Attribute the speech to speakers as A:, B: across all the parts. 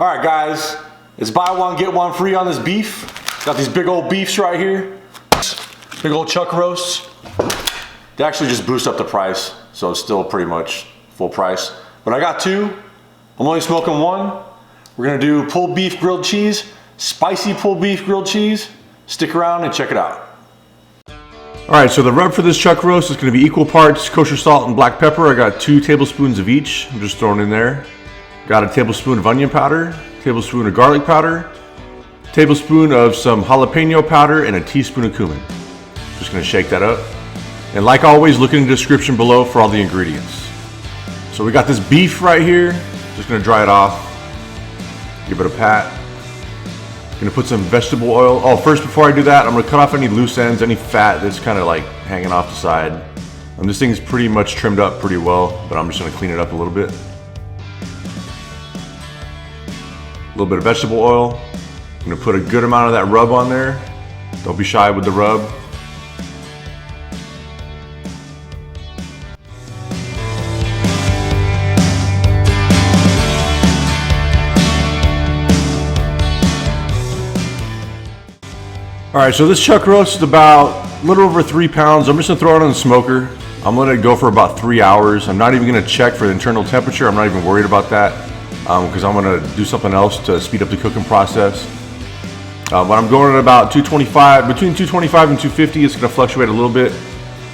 A: All right, guys, it's buy one, get one free on this beef. Got these big old beefs right here. Big old chuck roasts. They actually just boost up the price, so it's still pretty much full price. But I got two. I'm only smoking one. We're gonna do pulled beef grilled cheese, spicy pulled beef grilled cheese. Stick around and check it out. All right, so the rub for this chuck roast is gonna be equal parts kosher salt and black pepper. I got 2 tablespoons of each. I'm just throwing in there. Got a tablespoon of onion powder, tablespoon of garlic powder, tablespoon of some jalapeno powder, and a teaspoon of cumin. Just gonna shake that up. And like always, look in the description below for all the ingredients. So we got this beef right here. Just gonna dry it off. Give it a pat. Gonna put some vegetable oil. Oh, first before I do that, I'm gonna cut off any loose ends, any fat that's kind of like hanging off the side. This thing's pretty much trimmed up pretty well, but I'm just gonna clean it up a little bit. A little bit of vegetable oil. I'm gonna put a good amount of that rub on there. Don't be shy with the rub. All right, so this chuck roast is about a little over 3 pounds. I'm just gonna throw it on the smoker. I'm gonna let it go for about 3 hours. I'm not even gonna check for the internal temperature. I'm not even worried about that because I'm gonna do something else to speed up the cooking process. But I'm going at about 225, between 225 and 250. It's gonna fluctuate a little bit.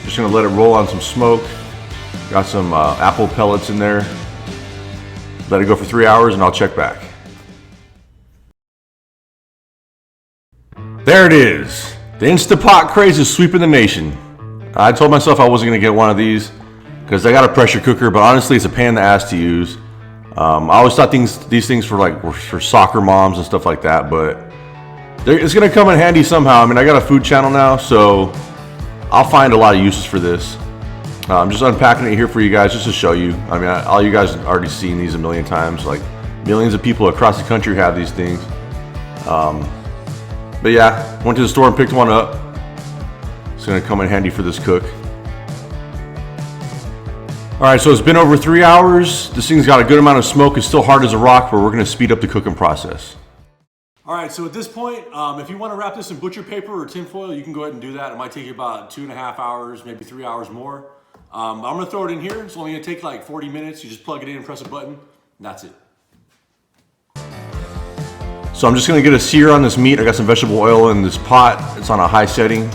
A: Just gonna let it roll on some smoke. Got some apple pellets in there. Let it go for 3 hours and I'll check back. There it is. The Instapot craze is sweeping the nation. I told myself I wasn't gonna get one of these because I got a pressure cooker, but honestly it's a pain in the ass to use. I always thought these things were for soccer moms and stuff like that, but it's gonna come in handy somehow. I mean, I got a food channel now, so I'll find a lot of uses for this. I'm just unpacking it here for you guys just to show you. I mean, all you guys have already seen these a million times. Like millions of people across the country have these things. But yeah, went to the store and picked one up. It's gonna come in handy for this cook. All right, so it's been over 3 hours. This thing's got a good amount of smoke. It's still hard as a rock, but we're gonna speed up the cooking process. All right, so at this point, if you wanna wrap this in butcher paper or tin foil, you can go ahead and do that. It might take you about 2.5 hours, maybe 3 hours more. I'm gonna throw it in here. It's only gonna take like 40 minutes. You just plug it in and press a button, and that's it. So I'm just gonna get a sear on this meat. I got some vegetable oil in this pot. It's on a high setting.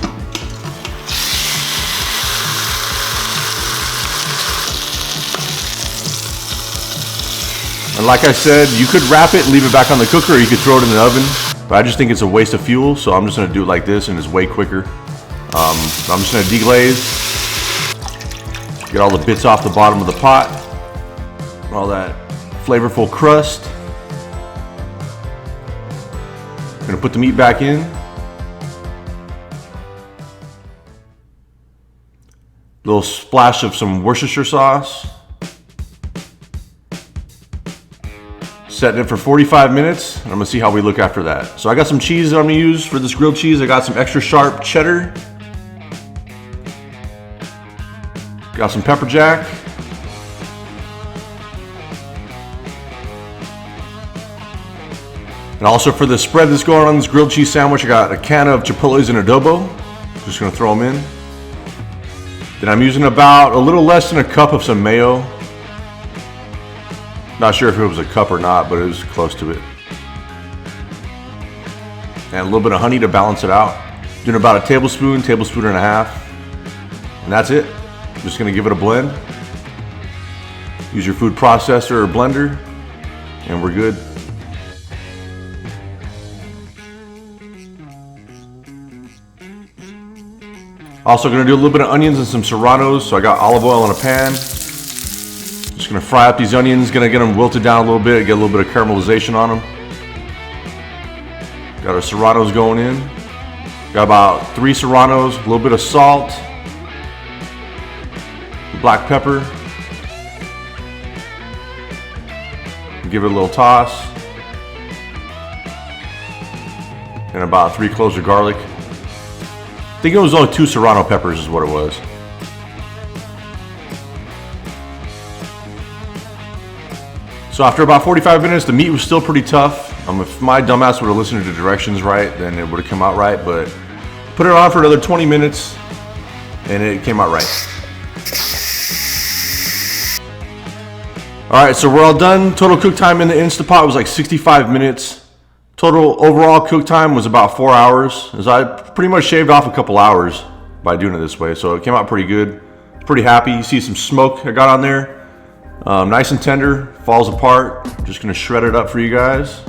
A: And like I said, you could wrap it and leave it back on the cooker, or you could throw it in the oven. But I just think it's a waste of fuel, so I'm just gonna do it like this, and it's way quicker. So I'm just gonna deglaze, get all the bits off the bottom of the pot, all that flavorful crust. I'm gonna put the meat back in. Little splash of some Worcestershire sauce. Setting it for 45 minutes, and I'm gonna see how we look after that. So I got some cheese that I'm gonna use for this grilled cheese. I got some extra sharp cheddar. Got some pepper jack. And also for the spread that's going on this grilled cheese sandwich, I got a can of chipotles and adobo. Just gonna throw them in. Then I'm using about a little less than a cup of some mayo. Not sure if it was a cup or not, but it was close to it. And a little bit of honey to balance it out. Doing about a tablespoon, tablespoon and a half. And that's it. Just gonna give it a blend. Use your food processor or blender, and we're good. Also gonna do a little bit of onions and some serranos. So I got olive oil in a pan. Just gonna fry up these onions, gonna get them wilted down a little bit, get a little bit of caramelization on them. Got our serranos going in. Got about 3 serranos, a little bit of salt, black pepper. Give it a little toss. And about 3 cloves of garlic. I think it was only 2 serrano peppers is what it was. So after about 45 minutes, the meat was still pretty tough. If my dumbass would have listened to the directions right, then it would have come out right, but put it on for another 20 minutes and it came out right. All right, so we're all done. Total cook time in the Instapot was like 65 minutes. Total overall cook time was about 4 hours, as I pretty much shaved off a couple hours by doing it this way. So it came out pretty good. Pretty happy. You see some smoke I got on there. Nice and tender, falls apart. Just gonna shred it up for you guys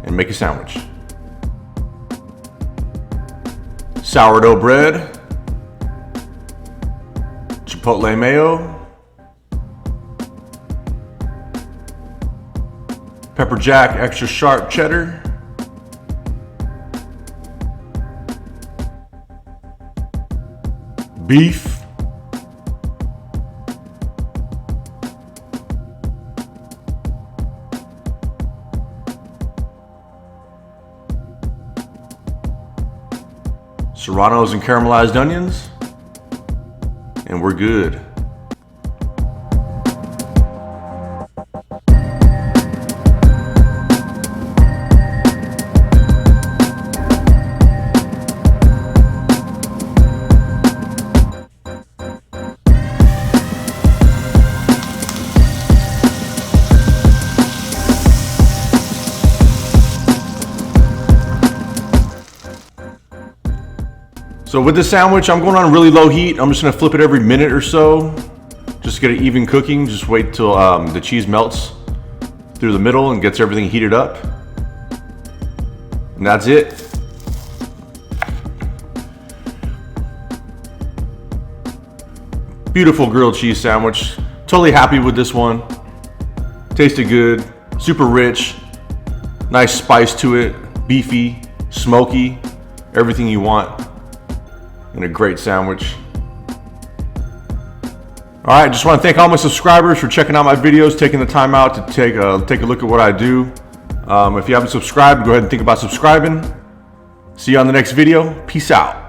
A: and make a sandwich. Sourdough bread, chipotle mayo, pepper jack extra sharp cheddar, beef, Serranos and caramelized onions, and we're good. So with this sandwich, I'm going on really low heat. I'm just gonna flip it every minute or so, just to get it even cooking. Just wait till the cheese melts through the middle and gets everything heated up. And that's it. Beautiful grilled cheese sandwich. Totally happy with this one. Tasted good, super rich, nice spice to it, beefy, smoky, everything you want. And a great sandwich. All right, just want to thank all my subscribers for checking out my videos, taking the time out to take a look at what I do. If you haven't subscribed, go ahead and think about subscribing. See you on the next video. Peace out.